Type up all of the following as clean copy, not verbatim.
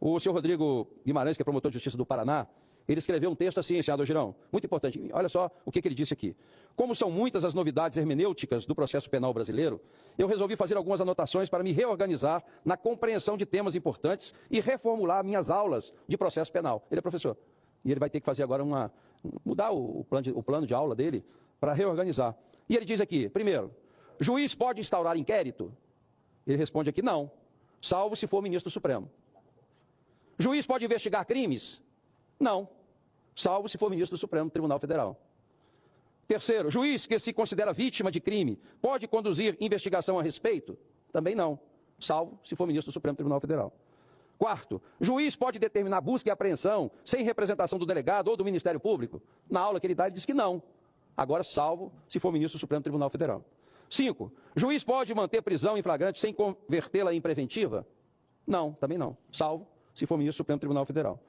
O senhor Rodrigo Guimarães, que é promotor de justiça do Paraná, ele escreveu um texto assim, senador Girão, muito importante. Olha só o que ele disse aqui. Como são muitas as novidades hermenêuticas do processo penal brasileiro, eu resolvi fazer algumas anotações para me reorganizar na compreensão de temas importantes e reformular minhas aulas de processo penal. Ele é professor. E ele vai ter que fazer agora mudar o plano de aula dele para reorganizar. E ele diz aqui, primeiro, juiz pode instaurar inquérito? Ele responde aqui, não, salvo se for ministro do Supremo. Juiz pode investigar crimes? Não, salvo se for ministro do Supremo Tribunal Federal. Terceiro, juiz que se considera vítima de crime pode conduzir investigação a respeito? Também não, salvo se for ministro do Supremo Tribunal Federal. Quarto, juiz pode determinar busca e apreensão sem representação do delegado ou do Ministério Público? Na aula que ele dá, ele diz que não. Agora, salvo se for ministro do Supremo Tribunal Federal. 5. Juiz pode manter prisão em flagrante sem convertê-la em preventiva? Não, também não. Salvo se for ministro do Supremo Tribunal Federal.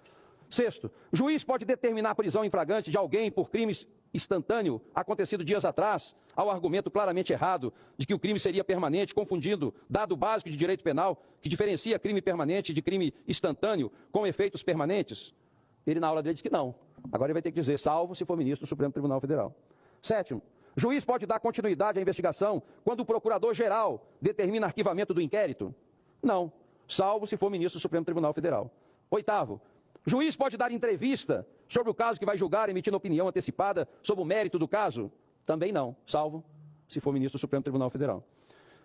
6. Juiz pode determinar a prisão em flagrante de alguém por crime instantâneo acontecido dias atrás, ao argumento claramente errado de que o crime seria permanente, confundindo dado básico de direito penal que diferencia crime permanente de crime instantâneo com efeitos permanentes? Ele, na aula dele, diz que não. Agora ele vai ter que dizer, salvo se for ministro do Supremo Tribunal Federal. 7. Juiz pode dar continuidade à investigação quando o procurador-geral determina arquivamento do inquérito? Não, salvo se for ministro do Supremo Tribunal Federal. 8. Juiz pode dar entrevista sobre o caso que vai julgar, emitindo opinião antecipada sobre o mérito do caso? Também não, salvo se for ministro do Supremo Tribunal Federal.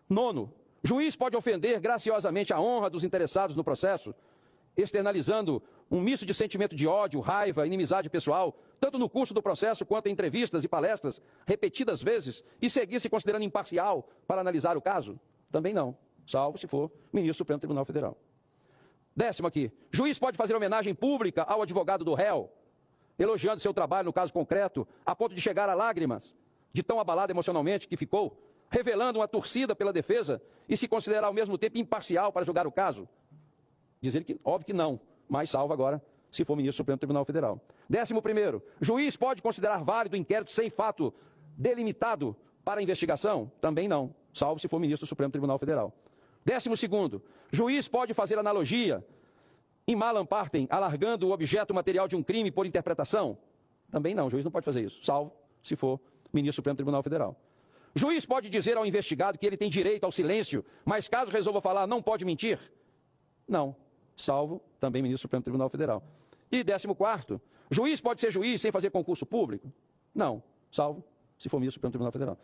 9. Juiz pode ofender graciosamente a honra dos interessados no processo, externalizando um misto de sentimento de ódio, raiva, inimizade pessoal, tanto no curso do processo quanto em entrevistas e palestras, repetidas vezes, e seguir se considerando imparcial para analisar o caso? Também não, salvo se for ministro do Supremo Tribunal Federal. 10º aqui, juiz pode fazer homenagem pública ao advogado do réu, elogiando seu trabalho no caso concreto, a ponto de chegar a lágrimas, de tão abalado emocionalmente que ficou, revelando uma torcida pela defesa e se considerar ao mesmo tempo imparcial para julgar o caso? Diz ele que, óbvio que não, mas salvo agora, se for ministro do Supremo Tribunal Federal. 11º, juiz pode considerar válido o inquérito sem fato delimitado para a investigação? Também não, salvo se for ministro do Supremo Tribunal Federal. 12º, juiz pode fazer analogia in malam partem, alargando o objeto material de um crime por interpretação? Também não, o juiz não pode fazer isso, salvo se for ministro do Supremo Tribunal Federal. Juiz pode dizer ao investigado que ele tem direito ao silêncio, mas caso resolva falar, não pode mentir? Não, salvo também ministro do Supremo Tribunal Federal. E 14º, juiz pode ser juiz sem fazer concurso público? Não, salvo se for ministro do Supremo Tribunal Federal.